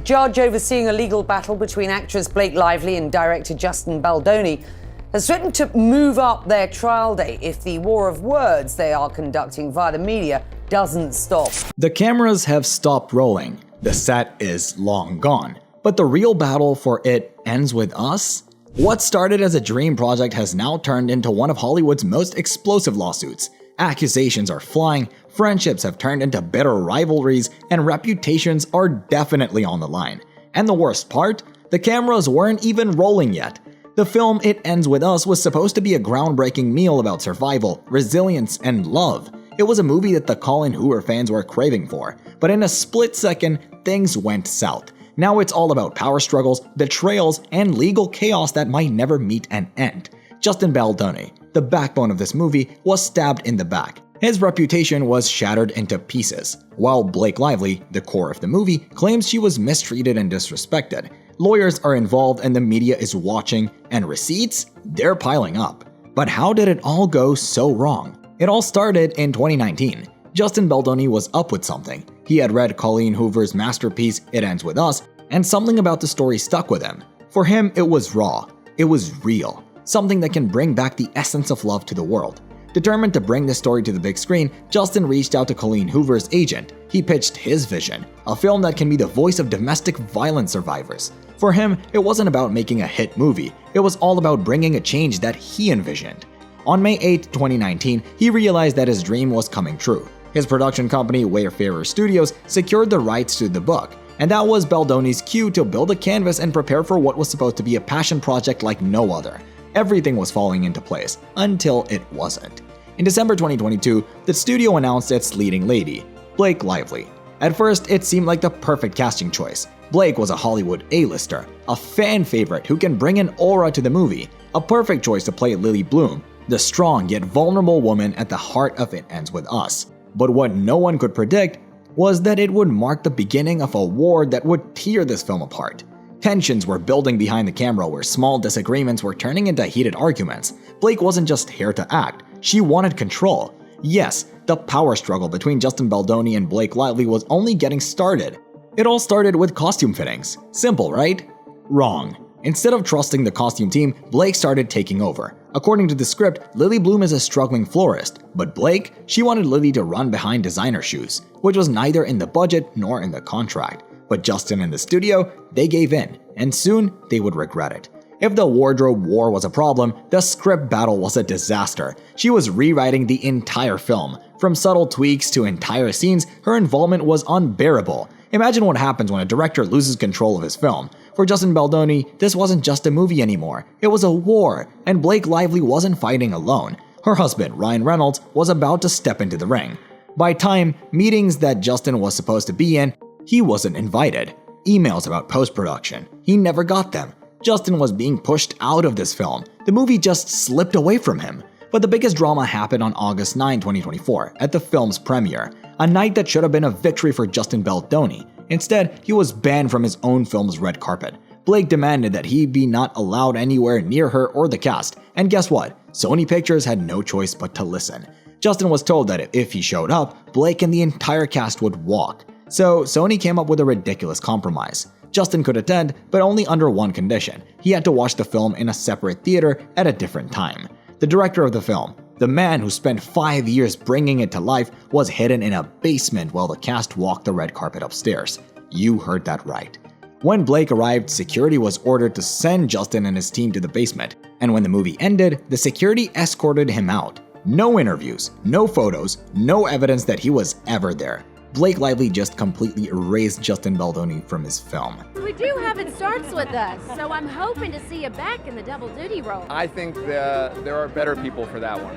judge overseeing a legal battle between actress Blake Lively and director Justin Baldoni has threatened to move up their trial date if the war of words they are conducting via the media doesn't stop. The cameras have stopped rolling. The set is long gone. But the real battle for It Ends With Us? What started as a dream project has now turned into one of Hollywood's most explosive lawsuits. Accusations are flying, friendships have turned into bitter rivalries, and reputations are definitely on the line. And the worst part? The cameras weren't even rolling yet. The film It Ends With Us was supposed to be a groundbreaking meal about survival, resilience, and love. It was a movie that the Colin Hoover fans were craving for, but in a split second, things went south. Now it's all about power struggles, betrayals, and legal chaos that might never meet an end. Justin Baldoni, the backbone of this movie, was stabbed in the back. His reputation was shattered into pieces, while Blake Lively, the core of the movie, claims she was mistreated and disrespected. Lawyers are involved and the media is watching, and receipts? They're piling up. But how did it all go so wrong? It all started in 2019. Justin Baldoni was up with something. He had read Colleen Hoover's masterpiece, It Ends With Us, and something about the story stuck with him. For him, it was raw. It was real. Something that can bring back the essence of love to the world. Determined to bring this story to the big screen, Justin reached out to Colleen Hoover's agent. He pitched his vision, a film that can be the voice of domestic violence survivors. For him, it wasn't about making a hit movie. It was all about bringing a change that he envisioned. On May 8, 2019, he realized that his dream was coming true. His production company, Wayfarer Studios, secured the rights to the book, and that was Baldoni's cue to build a canvas and prepare for what was supposed to be a passion project like no other. Everything was falling into place, until it wasn't. In December 2022, the studio announced its leading lady, Blake Lively. At first, it seemed like the perfect casting choice. Blake was a Hollywood A-lister, a fan favorite who can bring an aura to the movie, a perfect choice to play Lily Bloom, the strong yet vulnerable woman at the heart of It Ends With Us. But what no one could predict was that it would mark the beginning of a war that would tear this film apart. Tensions were building behind the camera where small disagreements were turning into heated arguments. Blake wasn't just here to act, she wanted control. Yes, the power struggle between Justin Baldoni and Blake Lively was only getting started. It all started with costume fittings. Simple, right? Wrong. Instead of trusting the costume team, Blake started taking over. According to the script, Lily Bloom is a struggling florist, but Blake, she wanted Lily to run behind designer shoes, which was neither in the budget nor in the contract. But Justin and the studio, they gave in, and soon they would regret it. If the wardrobe war was a problem, the script battle was a disaster. She was rewriting the entire film. From subtle tweaks to entire scenes, her involvement was unbearable. Imagine what happens when a director loses control of his film. For Justin Baldoni, this wasn't just a movie anymore. It was a war, and Blake Lively wasn't fighting alone. Her husband, Ryan Reynolds, was about to step into the ring. By time, meetings that Justin was supposed to be in, he wasn't invited. Emails about post-production, he never got them. Justin was being pushed out of this film. The movie just slipped away from him. But the biggest drama happened on August 9, 2024, at the film's premiere, a night that should have been a victory for Justin Baldoni. Instead, he was banned from his own film's red carpet. Blake demanded that he be not allowed anywhere near her or the cast, and guess what? Sony Pictures had no choice but to listen. Justin was told that if he showed up, Blake and the entire cast would walk. So Sony came up with a ridiculous compromise. Justin could attend, but only under one condition. He had to watch the film in a separate theater at a different time. The director of the film, the man who spent 5 years bringing it to life, was hidden in a basement while the cast walked the red carpet upstairs. You heard that right. When Blake arrived, security was ordered to send Justin and his team to the basement, and when the movie ended, the security escorted him out. No interviews, no photos, no evidence that he was ever there. Blake Lively just completely erased Justin Baldoni from his film. We do have It Starts With Us, so I'm hoping to see you back in the double duty role. I think there are better people for that one.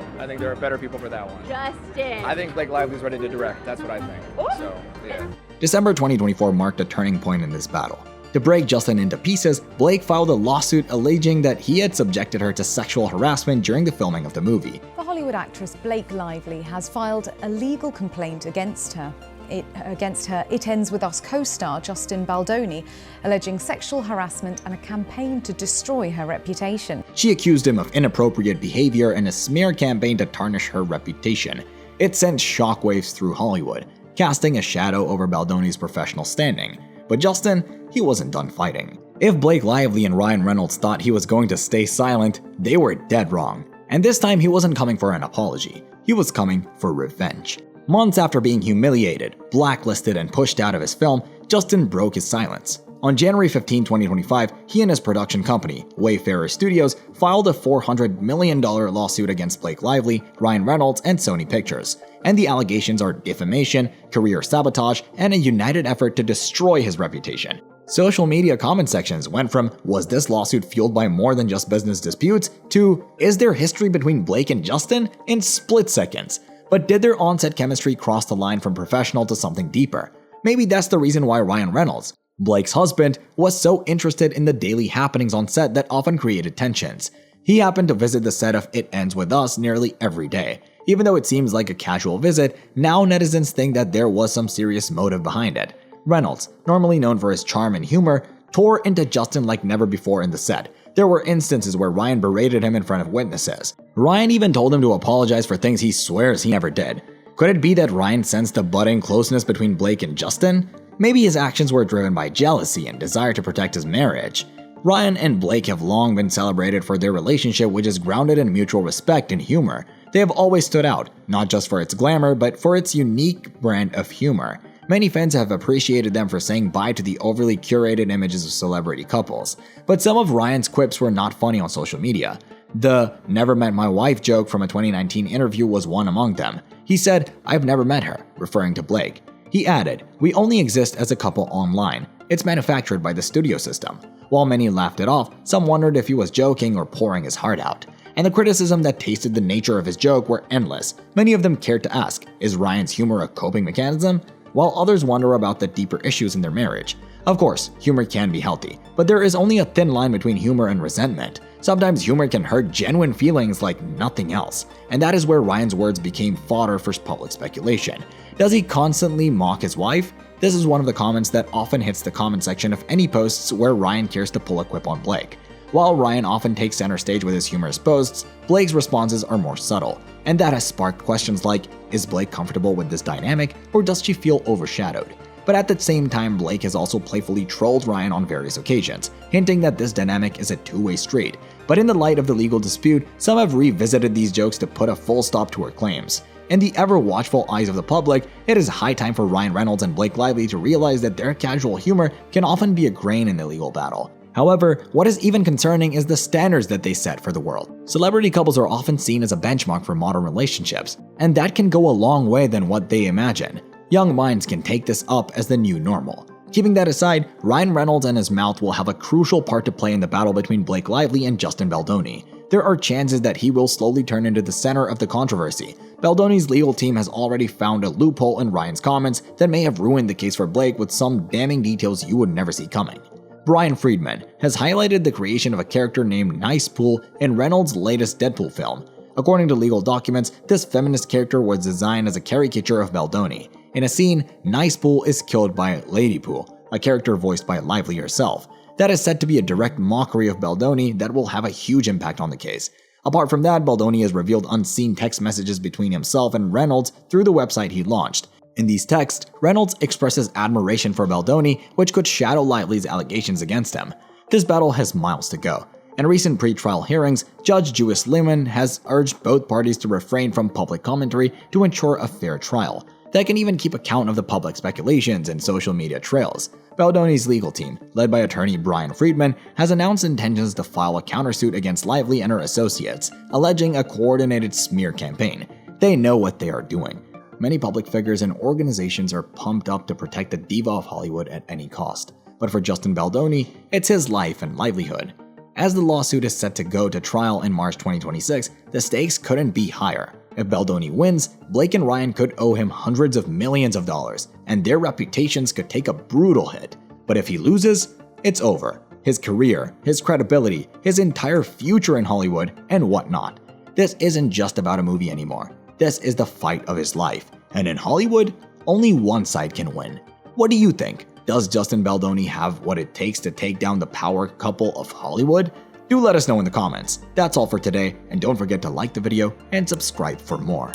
Justin. I think Blake Lively's ready to direct. That's what I think. So, yeah. December 2024 marked a turning point in this battle. To break Justin into pieces, Blake filed a lawsuit alleging that he had subjected her to sexual harassment during the filming of the movie. The Hollywood actress Blake Lively has filed a legal complaint against her. It Ends With Us co-star Justin Baldoni, alleging sexual harassment and a campaign to destroy her reputation. She accused him of inappropriate behavior and a smear campaign to tarnish her reputation. It sent shockwaves through Hollywood, casting a shadow over Baldoni's professional standing. But Justin, he wasn't done fighting. If Blake Lively and Ryan Reynolds thought he was going to stay silent, they were dead wrong. And this time he wasn't coming for an apology, he was coming for revenge. Months after being humiliated, blacklisted, and pushed out of his film, Justin broke his silence. On January 15, 2025, he and his production company, Wayfarer Studios, filed a $400 million lawsuit against Blake Lively, Ryan Reynolds, and Sony Pictures. And the allegations are defamation, career sabotage, and a united effort to destroy his reputation. Social media comment sections went from, was this lawsuit fueled by more than just business disputes, to, is there history between Blake and Justin, in split seconds. But did their on-set chemistry cross the line from professional to something deeper? Maybe that's the reason why Ryan Reynolds, Blake's husband, was so interested in the daily happenings on set that often created tensions. He happened to visit the set of It Ends With Us nearly every day. Even though it seems like a casual visit, now netizens think that there was some serious motive behind it. Reynolds, normally known for his charm and humor, tore into Justin like never before in the set. There were instances where Ryan berated him in front of witnesses. Ryan even told him to apologize for things he swears he never did. Could it be that Ryan sensed the budding closeness between Blake and Justin? Maybe his actions were driven by jealousy and desire to protect his marriage. Ryan and Blake have long been celebrated for their relationship, which is grounded in mutual respect and humor. They have always stood out, not just for its glamour, but for its unique brand of humor. Many fans have appreciated them for saying bye to the overly curated images of celebrity couples. But some of Ryan's quips were not funny on social media. The "never met my wife" joke from a 2019 interview was one among them. He said, "I've never met her," referring to Blake. He added, "We only exist as a couple online. It's manufactured by the studio system." While many laughed it off, some wondered if he was joking or pouring his heart out. And the criticism that tasted the nature of his joke were endless. Many of them cared to ask, is Ryan's humor a coping mechanism? While others wonder about the deeper issues in their marriage. Of course, humor can be healthy, but there is only a thin line between humor and resentment. Sometimes humor can hurt genuine feelings like nothing else, and that is where Ryan's words became fodder for public speculation. Does he constantly mock his wife? This is one of the comments that often hits the comment section of any posts where Ryan cares to pull a quip on Blake. While Ryan often takes center stage with his humorous posts, Blake's responses are more subtle, and that has sparked questions like, is Blake comfortable with this dynamic, or does she feel overshadowed? But at the same time, Blake has also playfully trolled Ryan on various occasions, hinting that this dynamic is a two-way street. But in the light of the legal dispute, some have revisited these jokes to put a full stop to her claims. In the ever-watchful eyes of the public, it is high time for Ryan Reynolds and Blake Lively to realize that their casual humor can often be a grain in the legal battle. However, what is even concerning is the standards that they set for the world. Celebrity couples are often seen as a benchmark for modern relationships, and that can go a long way than what they imagine. Young minds can take this up as the new normal. Keeping that aside, Ryan Reynolds and his mouth will have a crucial part to play in the battle between Blake Lively and Justin Baldoni. There are chances that he will slowly turn into the center of the controversy. Baldoni's legal team has already found a loophole in Ryan's comments that may have ruined the case for Blake with some damning details you would never see coming. Brian Friedman has highlighted the creation of a character named Nice Pool in Reynolds' latest Deadpool film. According to legal documents, this feminist character was designed as a caricature of Baldoni. In a scene, Nice Pool is killed by Lady Pool, a character voiced by Lively herself. That is said to be a direct mockery of Baldoni that will have a huge impact on the case. Apart from that, Baldoni has revealed unseen text messages between himself and Reynolds through the website he launched. In these texts, Reynolds expresses admiration for Baldoni, which could shadow Lively's allegations against him. This battle has miles to go. In recent pre-trial hearings, Judge Jewis Lehman has urged both parties to refrain from public commentary to ensure a fair trial. That can even keep account of the public speculations and social media trails. Baldoni's legal team, led by attorney Brian Friedman, has announced intentions to file a countersuit against Lively and her associates, alleging a coordinated smear campaign. They know what they are doing. Many public figures and organizations are pumped up to protect the diva of Hollywood at any cost. But for Justin Baldoni, it's his life and livelihood. As the lawsuit is set to go to trial in March 2026, the stakes couldn't be higher. If Baldoni wins, Blake and Ryan could owe him hundreds of millions of dollars, and their reputations could take a brutal hit. But if he loses, it's over. His career, his credibility, his entire future in Hollywood, and whatnot. This isn't just about a movie anymore. This is the fight of his life. And in Hollywood, only one side can win. What do you think? Does Justin Baldoni have what it takes to take down the power couple of Hollywood? Do let us know in the comments. That's all for today, and don't forget to like the video and subscribe for more.